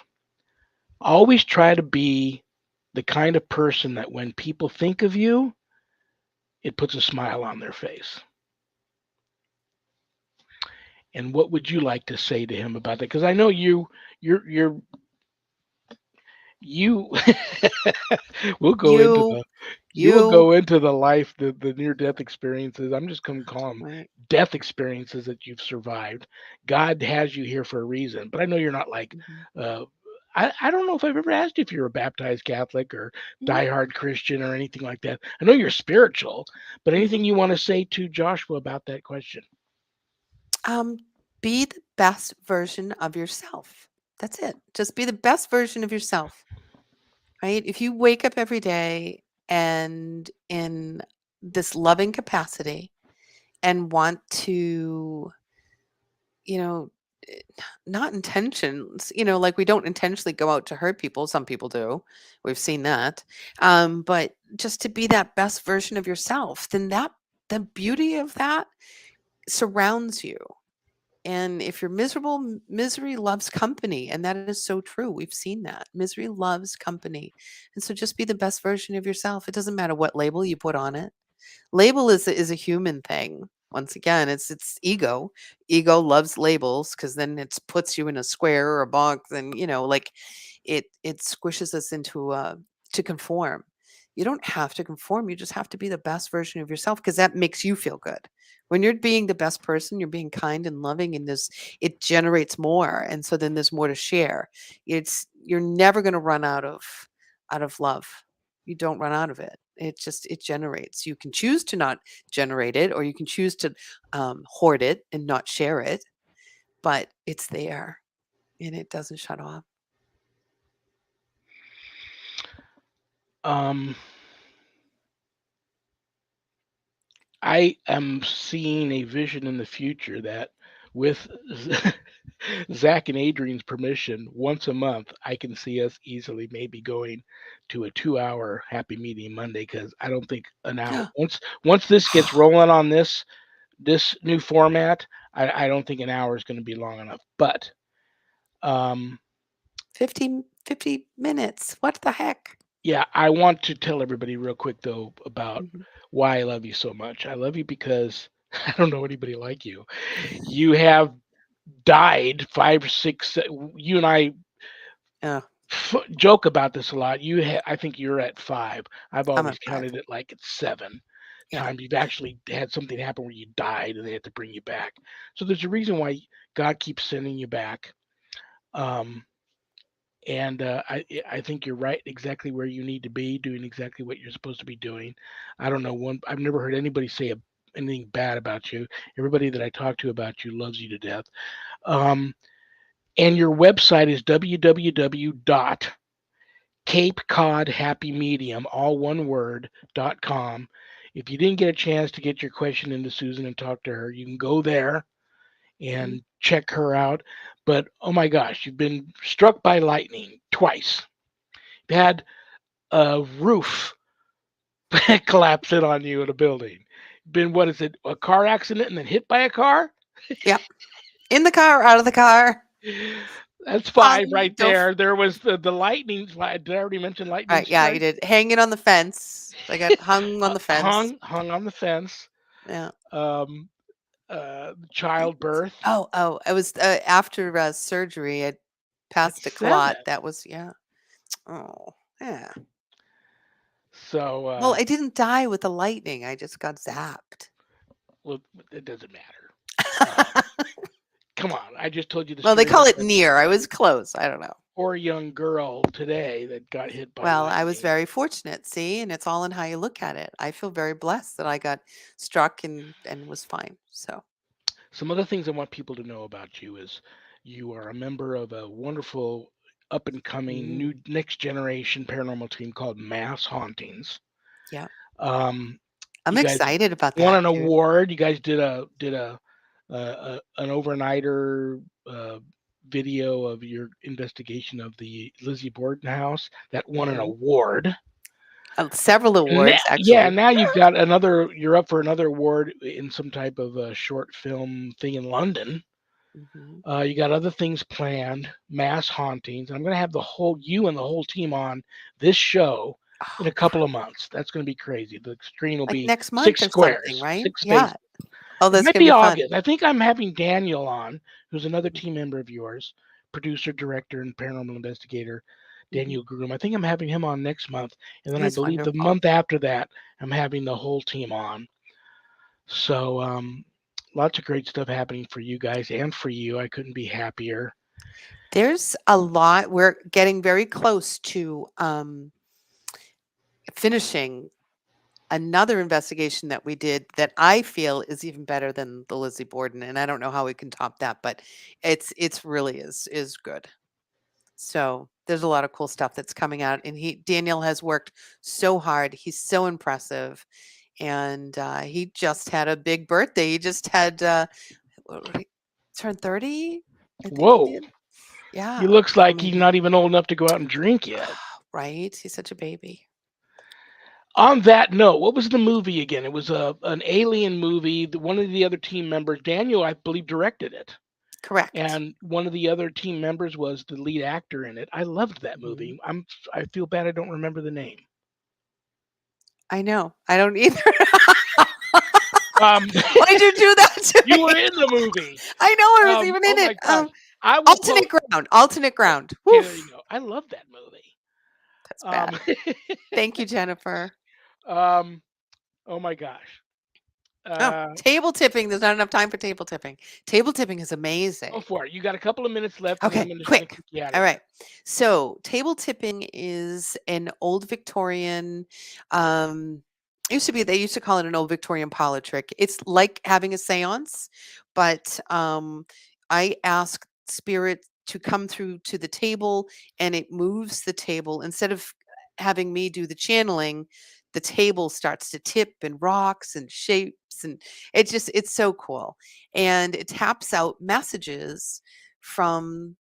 Always try to be the kind of person that when people think of you, it puts a smile on their face. And what would you like to say to him about that? Because I know you're you. we'll go into You, the you will you, go into the life, the near death experiences. I'm just going to call them right? death experiences that you've survived. God has you here for a reason. But I know you're not like Mhm. uh, I don't know if I've ever asked you if you're a baptized Catholic or Mhm. diehard Christian or anything like that. I know you're spiritual, but anything Mhm. you want to say to Joshua about that question? Um, be the best version of yourself. That's it. Just be the best version of yourself, right? If you wake up every day and in this loving capacity and want to, you know, eh, not intentions, like we don't intentionally go out to hurt people. Some people do. We've seen that. But just to be that best version of yourself, then the beauty of that surrounds you. And if you're miserable, misery loves company. And that is so true. We've seen that. Misery loves company. And so just be the best version of yourself. It doesn't matter what label you put on it. Label is a human thing. Once again, it's ego. Ego loves labels because then it puts you in a square or a box, and like it squishes us into to conform. You don't have to conform. You just have to be the best version of yourself because that makes you feel good. When you're being the best person, you're being kind and loving, and it generates more, and so then there's more to share. You're never going to run out of love. You don't run out of it. It generates. You can choose to not generate it, or you can choose to hoard it and not share it, but it's there and it doesn't shut off. Um, I am seeing a vision in the future that with Zach and Adrian's permission, once a month, I can see us easily maybe going to a 2 hour happy meeting Monday because I don't think an hour once this gets rolling on this new format, I don't think an hour is going to be long enough. But um, 50 minutes. What the heck? yeah, I want to tell everybody real quick though about Mhm. why I love you so much. I love you because I don't know anybody like you. You have died five, six. You and I Yeah, joke about this a lot. I think you're at five. I've I'm always at 5. counted it like it's seven Yeah. times you've actually had something happen where you died and they had to bring you back. So there's a reason why God keeps sending you back. Um, And I think you're right, exactly where you need to be, doing exactly what you're supposed to be doing. I don't know one. I've never heard anybody say anything bad about you. Everybody that I talk to about you loves you to death. Um, and your website is www.capecodhappymedium, all one word, .com. If you didn't get a chance to get your question into Susan and talk to her, you can go there Mhm. and check her out. But oh my gosh, you've been struck by lightning twice. You had a roof collapse in on you in a building. Been, what is it, a car accident and then hit by a car? Yep. In the car, out of the car. That's five right Don't there. There was the lightning. Did I already mention lightning right, yeah, you strike? did. Hanging on the fence. I got hung on the fence. Hung on the fence. Yeah. Um, childbirth Oh, it was, after, surgery, I at passed a clot. 7. That was yeah. Oh, yeah. So, Well, I didn't die with the lightning, I just got zapped. well, it doesn't matter. Um, come on, I just told you the Well, they story call about it that near, I was close, I don't know. poor young girl today that got hit by Well, I was lightning. very fortunate, see, and it's all in how you look at it. I feel very blessed that I got struck and was fine, so Some other things I want people to know about you is you are a member of a wonderful up and coming new mm, next generation paranormal team called Mass Hauntings. yeah. Um, I'm you guys excited about won that, an dude. award. You guys did a an overnighter video of your investigation of the Lizzie Borden house that won an Mhm. award. Several Now, awards, yeah, actually. now you've got another. You're up for another award in some type of a short film thing in London. Mhm. You got other things planned, mass hauntings. I'm going to have the whole you and the whole team on this show in Oh, a couple of months. That's going to be crazy. The screen will like be next month six or something, squares, right? six Yeah. spaces. Oh, It that's might gonna be be fun. August. I think I'm having Daniel on, who's another team member of yours, producer, director, and paranormal investigator, Mhm. Daniel Groom. I think I'm having him on next month, and then I He's believe the wonderful. month after that, I'm having the whole team on. So, lots of great stuff happening for you guys and for you. I couldn't be happier. There's a lot we're getting very close to, finishing another investigation that we did that I feel is even better than the Lizzie Borden, and I don't know how we can top that, but it's really is good. So, there's a lot of cool stuff that's coming out, and he Daniel has worked so hard. He's so impressive, and, he just had a big birthday. He just had, what he turned 30? I think he Whoa, did. he Yeah, looks or like he's maybe not even old enough to go out and drink yet. right? He's such a baby. On that note, what was the movie again? It was an alien movie. One of the other team members, Daniel, I believe, directed it, Correct. and one of the other team members was the lead actor in it. I loved that Mhm. movie. I feel bad I don't remember the name. I know. I don't either. Um, Why'd you do that to you were me? in the movie. I know I was even Oh in my it. gosh, I will Alternate quote. ground, alternate ground. Okay, there you Woof. go. I love that movie. That's bad. Um, Thank you, Jennifer. um, oh my gosh. Oh, Uh, table tipping. There's not enough time for table tipping. Table tipping is Go amazing. for it. You got a couple of minutes left, and then Okay, I'm just going to quick. kick you out of All here. right. So, table tipping is an old Victorian, um, used to be, they used to call it an old Victorian parlor trick. It's like having a seance, but I ask spirit to come through to the table and it moves the table. Instead of having me do the channeling, the table starts to tip and rocks and shapes. And it's so cool. And it taps out messages from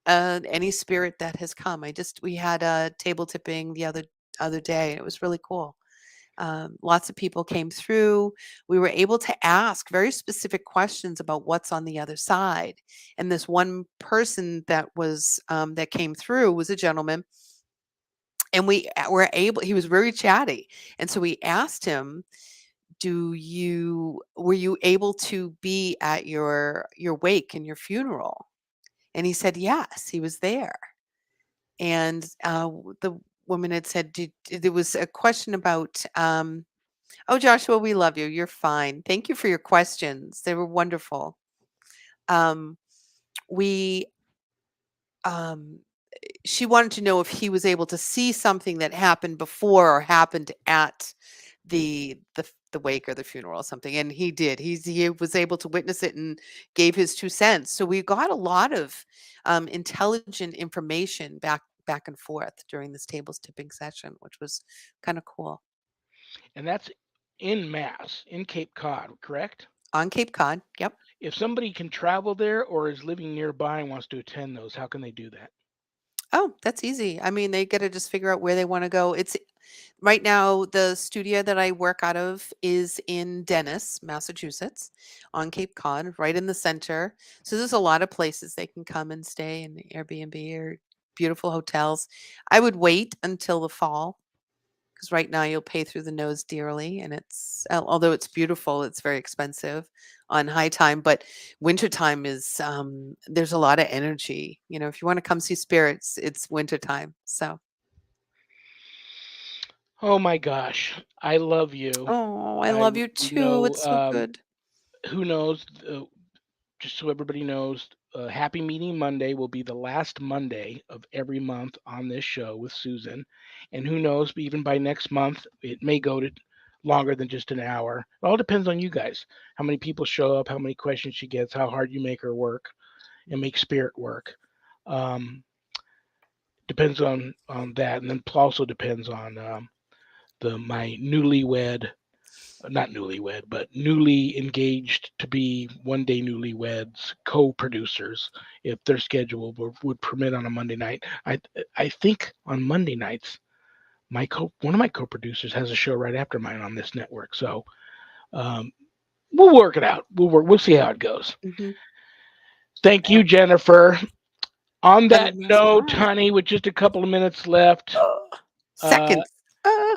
any spirit that has come. We had a table tipping the other day. And it was really cool. Lots of people came through. We were able to ask very specific questions about what's on the other side. And this one person that came through was a gentleman, and we were able. He was very chatty, and so we asked him, "Do you were you able to be at your wake and your funeral?" And he said, "Yes, he was there." And, the woman had said, there was a question about, "Oh, Joshua, we love you. You're fine. Thank you for your questions. They were wonderful." Um, we, um, she wanted to know if he was able to see something that happened before or happened at the wake or the funeral or something, and he did. He was able to witness it and gave his 2 cents. So we got a lot of, intelligent information back and forth during this tables tipping session, which was kinda cool. And that's in Mass, in Cape Cod, correct? On Cape Cod, yep. If somebody can travel there or is living nearby and wants to attend those, how can they do that? Oh, that's easy. I mean, they gotta just figure out where they wanna go. It's right now, the studio that I work out of is in Dennis, Massachusetts, on Cape Cod, right in the center. So there's a lot of places they can come and stay in Airbnb or beautiful hotels. I would wait until the fall because right now you'll pay through the nose dearly, and although it's beautiful, it's very expensive on high time. But wintertime is there's a lot of energy. If you want to come see spirits, it's wintertime. So Oh my gosh, I love you. oh, I I love w- you you too. know, It's so good. who knows? Just so everybody knows, Happy Meeting Monday will be the last Monday of every month on this show with Susan. And who knows, even by next month, it may go to longer than just an hour. It all depends on you guys. How many people show up, how many questions she gets, how hard you make her work and make spirit work. Um, Depends on that. And then also depends on the my newlywed, not newlywed, but newly engaged to be one day newlyweds co-producers if their schedule would permit on a Monday night. I think on Monday nights one of my co-producers has a show right after mine on this network. So um, we'll work it out. We'll see how it goes. Mhm. Thank Yeah. you, Jennifer. On Been a that nice note, time. honey, with just a couple of minutes left, Ugh. uh, Seconds. Uh,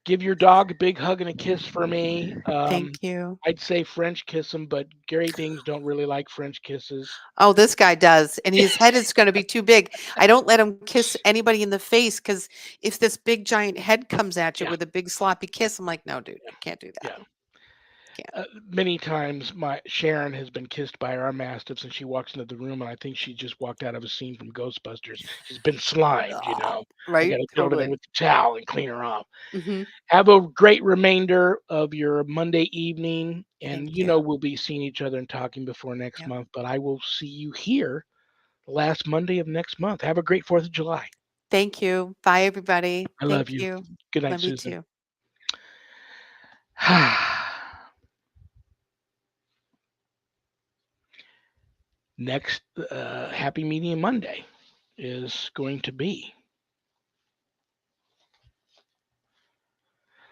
give your dog a big hug and a kiss for me. thank you. I'd say French kiss him, but Gary things don't really like French kisses. Oh, this guy does, and his head is gonna be too big. I don't let him kiss anybody in the face because if this big giant head comes at you Yeah, with a big sloppy kiss, I'm like, "No, dude, yeah, can't do that. yeah. Can't." Many times, my Sharon has been kissed by our mastiffs, and she walks into the room, and I think she just walked out of a scene from Ghostbusters. She's been slimed, you Aw, know. I got right? to go over there Totally. with the towel and clean her off. Mhm. Have a great remainder of your Monday evening, and Thank you. we'll be seeing each other and talking before next Yep. month. But I will see you here the last Monday of next month. Have a great 4th of July. Thank you. Bye, everybody. I love Thank you. you. Good night, Love you Susan. too. Next Happy Medium Monday is going to be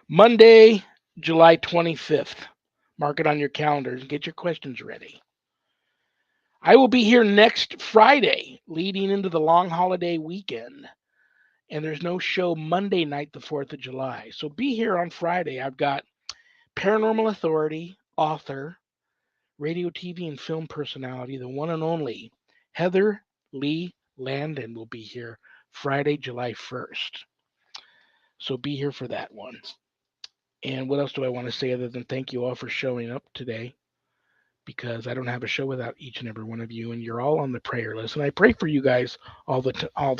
Monday, July 25th. Mark it on your calendars and get your questions ready. I will be here next Friday, leading into the long holiday weekend. And there's no show Monday night, the 4th of July. So be here on Friday. I've got Paranormal Authority, author, radio, TV, and film personality, the one and only Heather Lee Landon will be here Friday, July 1st. So be here for that one. And what else do I want to say other than thank you all for showing up today? Because I don't have a show without each and every one of you, and you're all on the prayer list. And I pray for you guys all the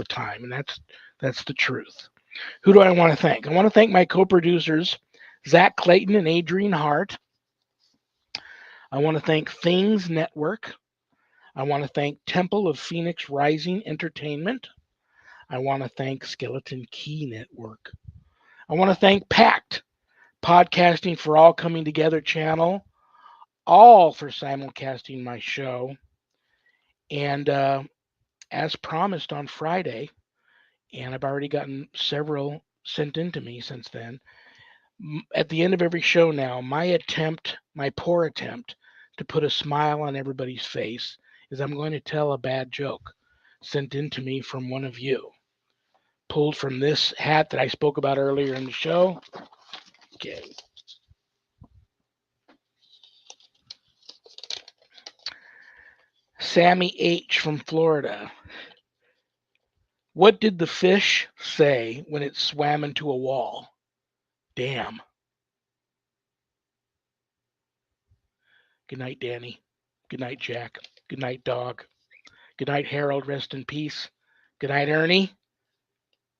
time, and that's the truth. Who do I want to thank? I want to thank my co-producers, Zach Clayton and Adrian Hart. I want to thank Things Network. I want to thank Temple of Phoenix Rising Entertainment. I want to thank Skeleton Key Network. I want to thank Pact Podcasting for All Coming Together channel, all for simulcasting my show. And as promised on Friday, and I've already gotten several sent in to me since then, at the end of every show now, my poor attempt to put a smile on everybody's face is I'm going to tell a bad joke sent in to me from one of you, pulled from this hat that I spoke about earlier in the show. Okay. Sammy H. from Florida. What did the fish say when it swam into a wall? Damn. Good night, Danny. Good night, Jack. Good night, dog. Good night, Harold. Rest in peace. Good night, Ernie.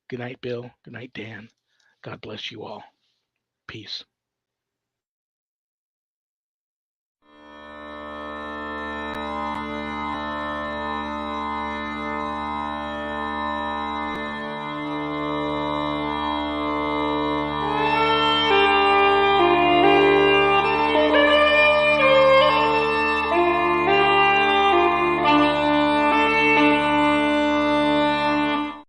Good night, Bill. Good night, Dan. God bless you all. Peace.